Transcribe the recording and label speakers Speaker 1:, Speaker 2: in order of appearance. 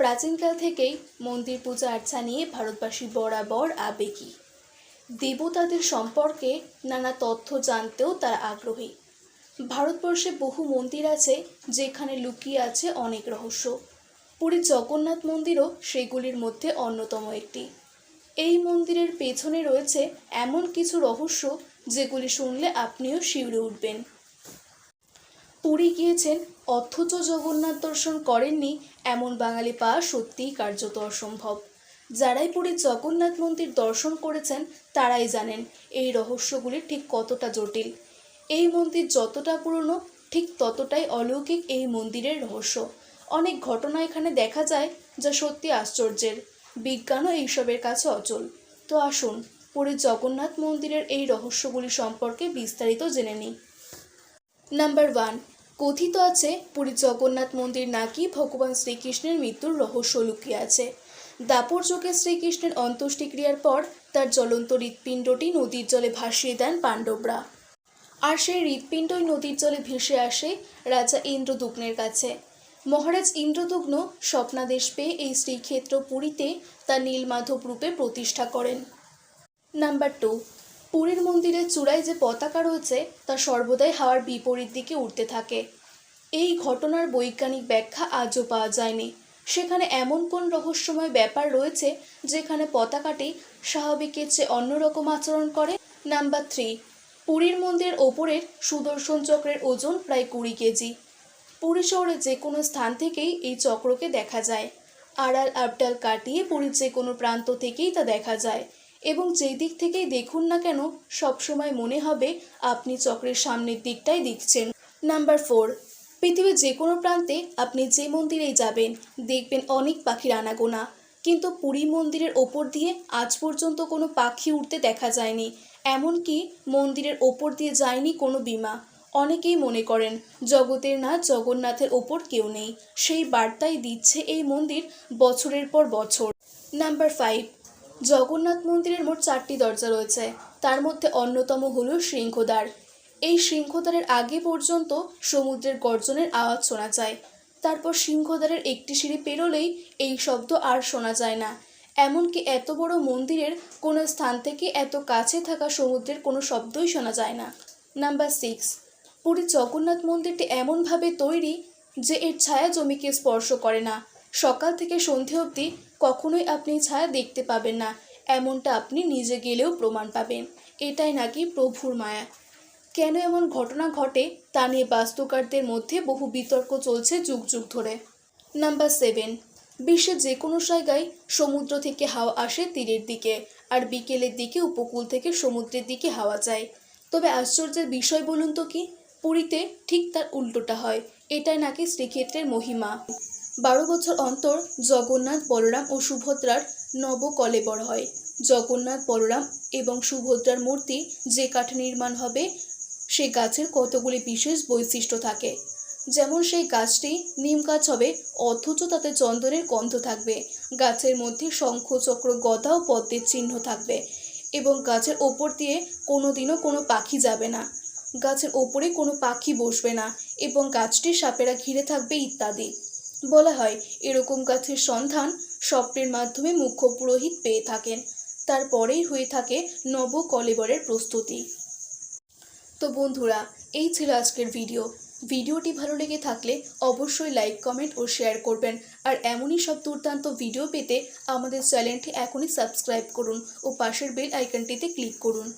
Speaker 1: প্রাচীনকাল থেকেই মন্দির পূজা আর্চা নিয়ে ভারতবাসী বরাবর আবেগী। দেবতাদের সম্পর্কে নানা তথ্য জানতেও তারা আগ্রহী। ভারতবর্ষে বহু মন্দির আছে যেখানে লুকিয়ে আছে অনেক রহস্য। পুরীর জগন্নাথ মন্দিরও সেগুলির মধ্যে অন্যতম একটি। এই মন্দিরের পেছনে রয়েছে এমন কিছু রহস্য যেগুলি শুনলে আপনিও শিউরে উঠবেন। পুরী গিয়েছেন অথচ জগন্নাথ দর্শন করেননি এমন বাঙালি পাওয়া সত্যিই কার্যত অসম্ভব। যারাই পুরীর জগন্নাথ মন্দির দর্শন করেছেন তারাই জানেন এই রহস্যগুলি ঠিক কতটা জটিল। এই মন্দির যতটা পুরনো ঠিক ততটাই অলৌকিক এই মন্দিরের রহস্য। অনেক ঘটনা এখানে দেখা যায় যা সত্যি আশ্চর্যের। বিজ্ঞানও এইসবের কাছে অচল। তো আসুন পুরীর জগন্নাথ মন্দিরের এই রহস্যগুলি সম্পর্কে বিস্তারিত জেনে নিই। নাম্বার 1, কথিত আছে পুরীর জগন্নাথ মন্দির নাকি ভগবান শ্রীকৃষ্ণের মৃত্যুর রহস্য লুকিয়ে আছে। দাপর যুগে শ্রীকৃষ্ণের অন্ত্যেষ্টিক্রিয়ার পর তার জ্বলন্ত হৃৎপিণ্ডটি নদীর জলে ভাসিয়ে দেন পাণ্ডবরা। আর সেই হৃৎপিণ্ডই নদীর জলে ভেসে আসে রাজা ইন্দ্রদুগ্নের কাছে। মহারাজ ইন্দ্রদুগ্ন স্বপ্নাদেশ পেয়ে এই শ্রীক্ষেত্র পুরীতে তার নীলমাধব রূপে প্রতিষ্ঠা করেন। নাম্বার 2, পুরীর মন্দিরের চূড়ায় যে পতাকা রয়েছে তা সর্বদাই হাওয়ার বিপরীত দিকে উঠতে থাকে। এই ঘটনার বৈজ্ঞানিক ব্যাখ্যা আজও পাওয়া যায়নি। সেখানে এমন কোন রহস্যময় ব্যাপার রয়েছে যেখানে পতাকাটি স্বাভাবিকের চেয়ে অন্যরকম আচরণ করে। নাম্বার 3, পুরীর মন্দিরের ওপরের সুদর্শন চক্রের ওজন প্রায় 20 কেজি। পুরী শহরের যে কোনো স্থান থেকেই এই চক্রকে দেখা যায়। আড়াল আবডাল কাটিয়ে পুরীর যে কোনো প্রান্ত থেকেই তা দেখা যায় এবং যেই দিক থেকেই দেখুন না কেন সবসময় মনে হবে আপনি চক্রের সামনের দিকটাই দেখছেন। নাম্বার 4, পৃথিবীর যে কোনো প্রান্তে আপনি যে মন্দিরেই যাবেন দেখবেন অনেক পাখির আনাগোনা, কিন্তু পুরী মন্দিরের ওপর দিয়ে আজ পর্যন্ত কোনো পাখি উড়তে দেখা যায়নি। এমনকি মন্দিরের ওপর দিয়ে যায়নি কোনো বিমা। অনেকেই মনে করেন জগতের নাথ জগন্নাথের ওপর কেউ নেই। সেই বার্তাই দিচ্ছে এই মন্দির বছরের পর বছর। নাম্বার 5, জগন্নাথ মন্দিরের মোট 4টি দরজা রয়েছে। তার মধ্যে অন্যতম হল সিংহদ্বার। এই সিংহদ্বারের আগে পর্যন্ত সমুদ্রের গর্জনের আওয়াজ শোনা যায়। তারপর সিংহদ্বারের একটি সিঁড়ি পেরোলেই এই শব্দ আর শোনা যায় না। এমনকি এত বড় মন্দিরের কোনো স্থান থেকে এত কাছে থাকা সমুদ্রের কোনো শব্দই শোনা যায় না। নাম্বার 6, পুরীর জগন্নাথ মন্দিরটি এমনভাবে তৈরি যে এর ছায়া জমিকে স্পর্শ করে না। সকাল থেকে সন্ধে অবধি কখনোই আপনি ছায়া দেখতে পাবেন না, এমনটা আপনি নিজে গেলেও প্রমাণ পাবেন। এটাই নাকি প্রভুর মায়া। কেন এমন ঘটনা ঘটে তা নিয়ে বাস্তুকারদের মধ্যে বহু বিতর্ক চলছে যুগ যুগ ধরে। নাম্বার 7, বিশ্বের যে কোনো জায়গায় সমুদ্র থেকে হাওয়া আসে তীরের দিকে, আর বিকেলের দিকে উপকূল থেকে সমুদ্রের দিকে হাওয়া যায়। তবে আশ্চর্যের বিষয় বলুন তো কি, পুরীতে ঠিক তার উল্টোটা হয়। এটাই নাকি শ্রীক্ষেত্রের মহিমা। 12 বছর অন্তর জগন্নাথ, বলরাম ও সুভদ্রার নবকলেবর হয়। জগন্নাথ, বলরাম এবং সুভদ্রার মূর্তি যে কাঠে নির্মাণ হবে সে গাছের কতগুলি বিশেষ বৈশিষ্ট্য থাকে। যেমন সেই গাছটি নিম গাছ হবে অথচ তাতে চন্দনের গন্ধ থাকবে। গাছের মধ্যে শঙ্খ, চক্র, গদা ও পদ্মের চিহ্ন থাকবে এবং গাছের ওপর দিয়ে কোনোদিনও কোনো পাখি যাবে না। গাছের ওপরে কোনো পাখি বসবে না এবং গাছটি সাপেরা ঘিরে থাকবে ইত্যাদি। বলা হয় এরকম গাছের সন্ধান স্বপ্নের মাধ্যমে মুখ্য পুরোহিত পেয়ে থাকেন। তারপরেই হয়ে থাকে নবকলেবরের প্রস্তুতি। তো বন্ধুরা, এই ছিল আজকের ভিডিওটি ভালো লেগে থাকলে অবশ্যই লাইক, কমেন্ট ও শেয়ার করবেন। আর এমনই সব দুর্দান্ত ভিডিও পেতে আমাদের চ্যানেলটি এখনই সাবস্ক্রাইব করুন ও পাশের বেল আইকনটিতে ক্লিক করুন।